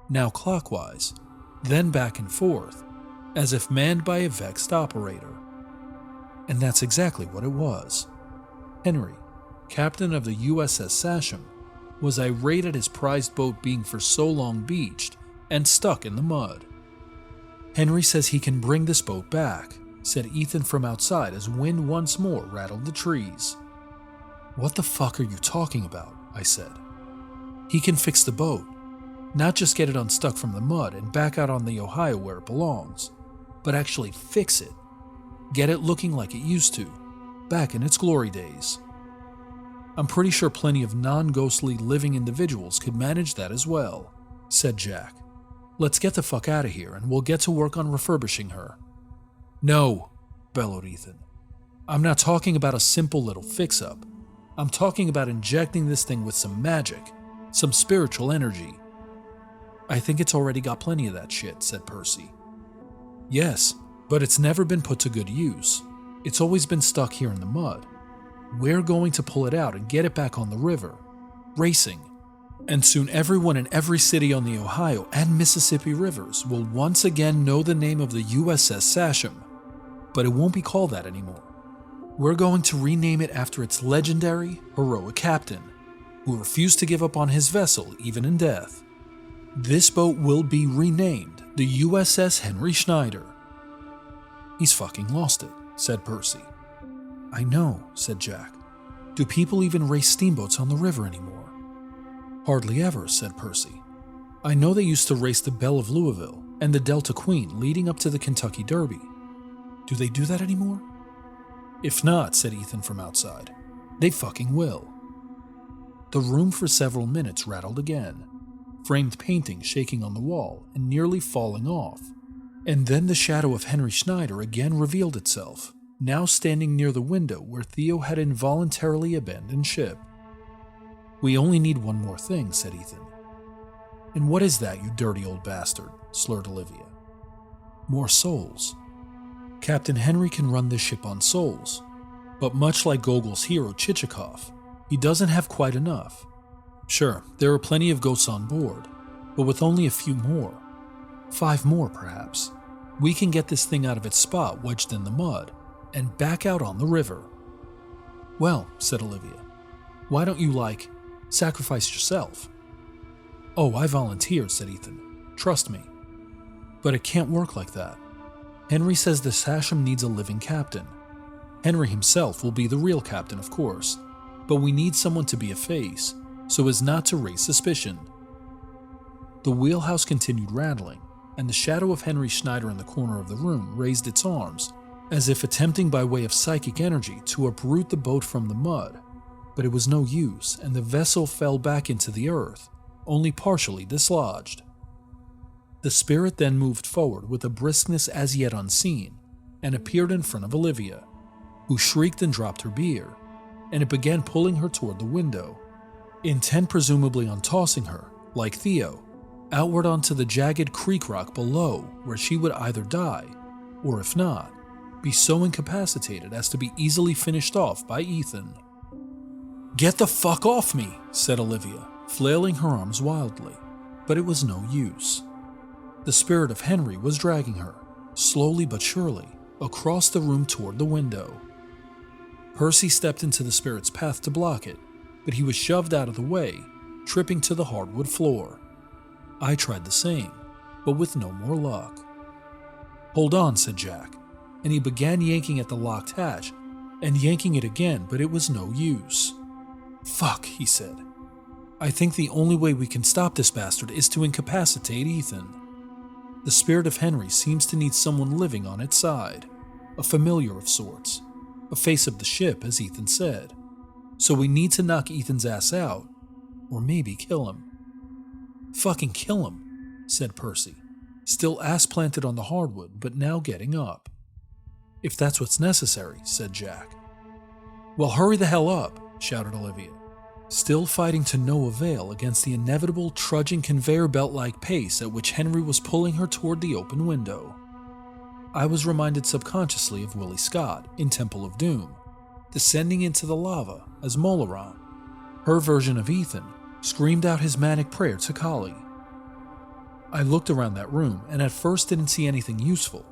now clockwise, then back and forth, as if manned by a vexed operator. And that's exactly what it was. Henry, captain of the USS Sachem, was irate at his prized boat being for so long beached and stuck in the mud. "Henry says he can bring this boat back," said Ethan from outside as wind once more rattled the trees. "What the fuck are you talking about?" I said. "He can fix the boat, not just get it unstuck from the mud and back out on the Ohio where it belongs, but actually fix it, get it looking like it used to, back in its glory days. I'm pretty sure plenty of non-ghostly living individuals could manage that as well," said Jack. "Let's get the fuck out of here and we'll get to work on refurbishing her." "No," bellowed Ethan. I'm not talking about a simple little fix-up. I'm talking about injecting this thing with some magic, some spiritual energy. I think it's already got plenty of that shit, said Percy. Yes, but it's never been put to good use. It's always been stuck here in the mud. We're going to pull it out and get it back on the river, racing. And soon everyone in every city on the Ohio and Mississippi rivers will once again know the name of the USS Sachem. But it won't be called that anymore. We're going to rename it after its legendary, heroic captain, who refused to give up on his vessel even in death. This boat will be renamed the USS Henry Schneider. He's fucking lost it, said Percy. I know, said Jack. Do people even race steamboats on the river anymore? Hardly ever, said Percy. I know they used to race the Belle of Louisville and the Delta Queen leading up to the Kentucky Derby. Do they do that anymore? If not, said Ethan from outside, they fucking will. The room for several minutes rattled again, framed paintings shaking on the wall and nearly falling off. And then the shadow of Henry Schneider again revealed itself, now standing near the window where Theo had involuntarily abandoned ship. We only need one more thing, said Ethan. And what is that, you dirty old bastard? Slurred Olivia. More souls. Captain Henry can run this ship on souls, but much like Gogol's hero Chichikov, he doesn't have quite enough. Sure, there are plenty of ghosts on board, but with only a few more, 5 more perhaps, we can get this thing out of its spot wedged in the mud and back out on the river. Well, said Olivia, why don't you, sacrifice yourself? Oh, I volunteered, said Ethan. Trust me. But it can't work like that. Henry says the Sachem needs a living captain. Henry himself will be the real captain, of course, but we need someone to be a face, so as not to raise suspicion. The wheelhouse continued rattling, and the shadow of Henry Schneider in the corner of the room raised its arms, as if attempting by way of psychic energy to uproot the boat from the mud. But it was no use, and the vessel fell back into the earth, only partially dislodged. The spirit then moved forward with a briskness as yet unseen, and appeared in front of Olivia, who shrieked and dropped her beer, and it began pulling her toward the window, intent presumably on tossing her, like Theo, outward onto the jagged creek rock below, where she would either die, or if not, be so incapacitated as to be easily finished off by Ethan. Get the fuck off me, said Olivia, flailing her arms wildly, but it was no use. The spirit of Henry was dragging her, slowly but surely, across the room toward the window. Percy stepped into the spirit's path to block it, but he was shoved out of the way, tripping to the hardwood floor. I tried the same, but with no more luck. Hold on, said Jack, and he began yanking at the locked hatch, and yanking it again, but it was no use. Fuck, he said. I think the only way we can stop this bastard is to incapacitate Ethan. The spirit of Henry seems to need someone living on its side, a familiar of sorts, a face of the ship, as Ethan said. So we need to knock Ethan's ass out, or maybe kill him. Fucking kill him, said Percy, still ass planted on the hardwood, but now getting up. If that's what's necessary, said Jack. Well, hurry the hell up, shouted Olivia, still fighting to no avail against the inevitable trudging conveyor belt-like pace at which Henry was pulling her toward the open window. I was reminded subconsciously of Willie Scott in Temple of Doom, descending into the lava as Molaron. Her version of Ethan screamed out his manic prayer to Kali. I looked around that room and at first didn't see anything useful,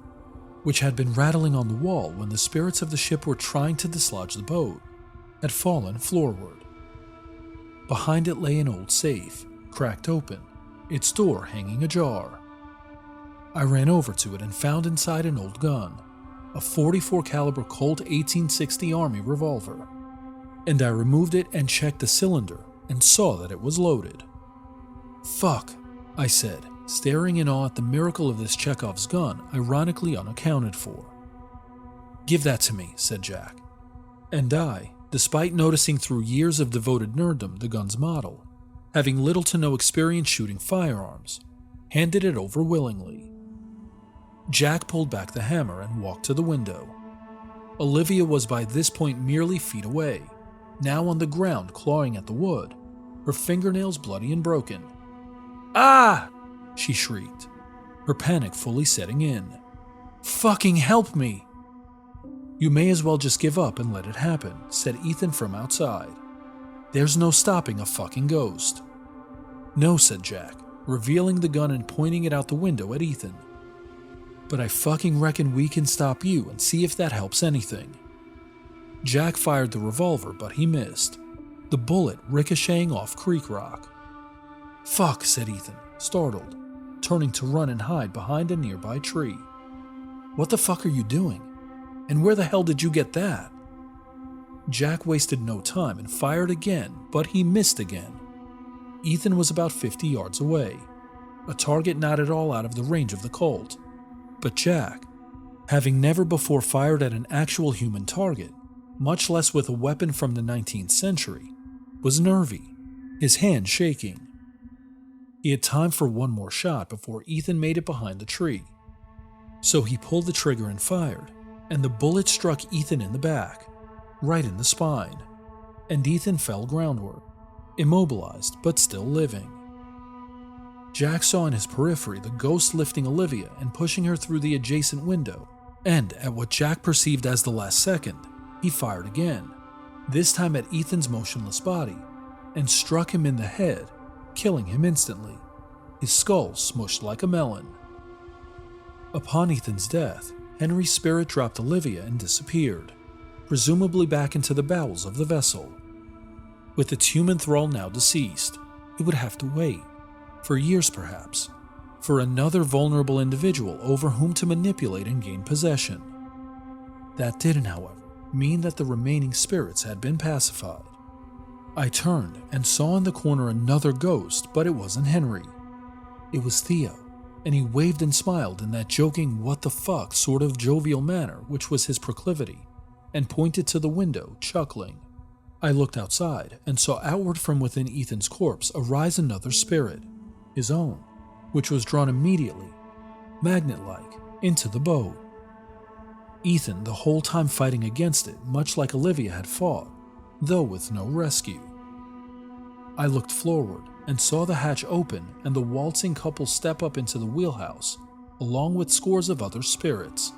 which had been rattling on the wall when the spirits of the ship were trying to dislodge the boat, had fallen floorward. Behind it lay an old safe, cracked open, its door hanging ajar. I ran over to it and found inside an old gun, a 44 caliber Colt 1860 Army revolver, and I removed it and checked the cylinder and saw that it was loaded. Fuck, I said, staring in awe at the miracle of this Chekhov's gun, ironically unaccounted for. Give that to me, said Jack. And I, despite noticing through years of devoted nerddom the gun's model, having little to no experience shooting firearms, handed it over willingly. Jack pulled back the hammer and walked to the window. Olivia was by this point merely feet away, now on the ground clawing at the wood, her fingernails bloody and broken. "Ah!" she shrieked, her panic fully setting in. "Fucking help me!" "You may as well just give up and let it happen," said Ethan from outside. "There's no stopping a fucking ghost." "No," said Jack, revealing the gun and pointing it out the window at Ethan. "But I fucking reckon we can stop you and see if that helps anything." Jack fired the revolver, but he missed, the bullet ricocheting off Creek Rock. "Fuck," said Ethan, startled, turning to run and hide behind a nearby tree. "What the fuck are you doing? And where the hell did you get that?" Jack wasted no time and fired again, but he missed again. Ethan was about 50 yards away, a target not at all out of the range of the Colt. But Jack, having never before fired at an actual human target, much less with a weapon from the 19th century, was nervy, his hand shaking. He had time for one more shot before Ethan made it behind the tree. So he pulled the trigger and fired, and the bullet struck Ethan in the back, right in the spine, and Ethan fell groundward, immobilized but still living. Jack saw in his periphery the ghost lifting Olivia and pushing her through the adjacent window, and at what Jack perceived as the last second, he fired again, this time at Ethan's motionless body, and struck him in the head, killing him instantly, his skull smushed like a melon. Upon Ethan's death, Henry's spirit dropped Olivia and disappeared, presumably back into the bowels of the vessel. With its human thrall now deceased, it would have to wait, for years perhaps, for another vulnerable individual over whom to manipulate and gain possession. That didn't, however, mean that the remaining spirits had been pacified. I turned and saw in the corner another ghost, but it wasn't Henry. It was Theo, and he waved and smiled in that joking what the fuck sort of jovial manner which was his proclivity, and pointed to the window, chuckling. I looked outside and saw outward from within Ethan's corpse arise another spirit, his own, which was drawn immediately, magnet-like, into the boat. Ethan the whole time fighting against it, much like Olivia had fought, though with no rescue. I looked forward and saw the hatch open and the waltzing couple step up into the wheelhouse, along with scores of other spirits,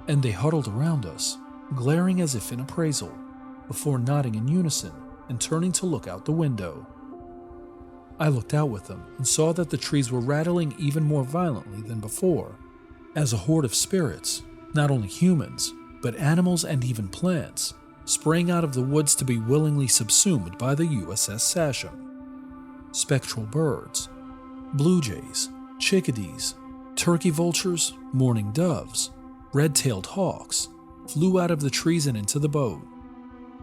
and they huddled around us, glaring as if in appraisal, before nodding in unison and turning to look out the window. I looked out with them and saw that the trees were rattling even more violently than before, as a horde of spirits, not only humans, but animals and even plants, sprang out of the woods to be willingly subsumed by the USS Sachem. Spectral birds, blue jays, chickadees, turkey vultures, mourning doves, red-tailed hawks flew out of the trees and into the boat.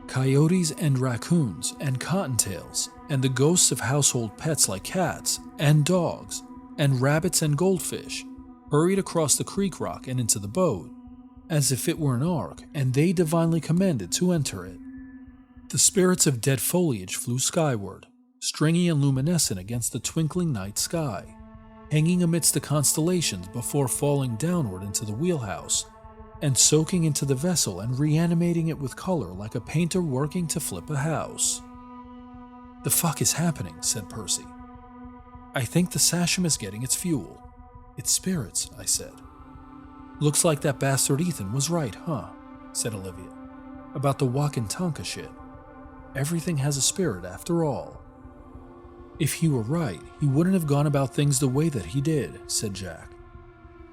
Coyotes and raccoons and cottontails and the ghosts of household pets like cats and dogs and rabbits and goldfish hurried across the creek rock and into the boat, as if it were an ark and they divinely commanded to enter it. The spirits of dead foliage flew skyward, stringy and luminescent against the twinkling night sky, hanging amidst the constellations before falling downward into the wheelhouse and soaking into the vessel and reanimating it with color like a painter working to flip a house. "The fuck is happening?" said Percy. "I think the Sachem is getting its fuel. It's spirits," I said. "Looks like that bastard Ethan was right, huh?" said Olivia. "About the Wakantanka shit. Everything has a spirit after all." "If he were right, he wouldn't have gone about things the way that he did," said Jack.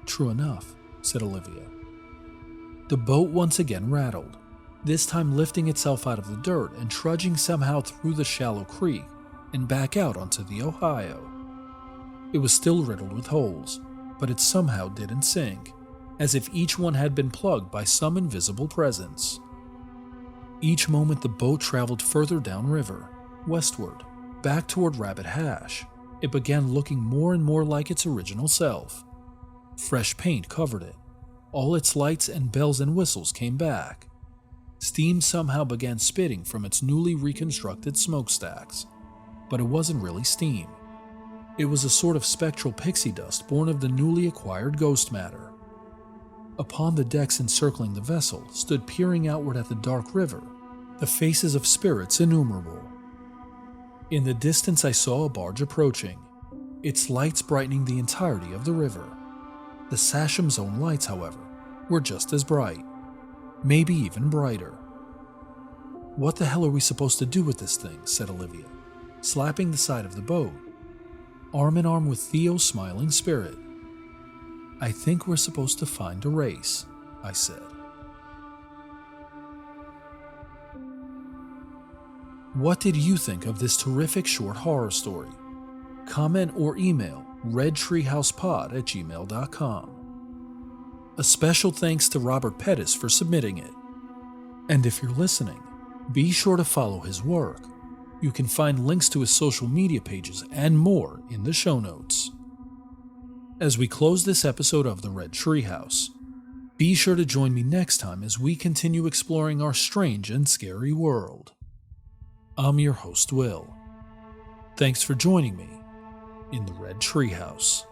"True enough," said Olivia. The boat once again rattled, this time lifting itself out of the dirt and trudging somehow through the shallow creek and back out onto the Ohio. It was still riddled with holes, but it somehow didn't sink, as if each one had been plugged by some invisible presence. Each moment the boat traveled further downriver, westward, back toward Rabbit Hash, it began looking more and more like its original self. Fresh paint covered it. All its lights and bells and whistles came back. Steam somehow began spitting from its newly reconstructed smokestacks, but it wasn't really steam. It was a sort of spectral pixie dust born of the newly acquired ghost matter. Upon the decks encircling the vessel stood peering outward at the dark river, the faces of spirits innumerable. In the distance I saw a barge approaching, its lights brightening the entirety of the river. The Sacham's own lights, however, were just as bright, maybe even brighter. "What the hell are we supposed to do with this thing?" said Olivia, slapping the side of the boat, arm in arm with Theo's smiling spirit. "I think we're supposed to find a race," I said. What did you think of this terrific short horror story? Comment or email redtreehousepod@gmail.com. A special thanks to Robert Pettus for submitting it. And if you're listening, be sure to follow his work. You can find links to his social media pages and more in the show notes. As we close this episode of the Red Treehouse, be sure to join me next time as we continue exploring our strange and scary world. I'm your host, Will. Thanks for joining me in the Red Treehouse.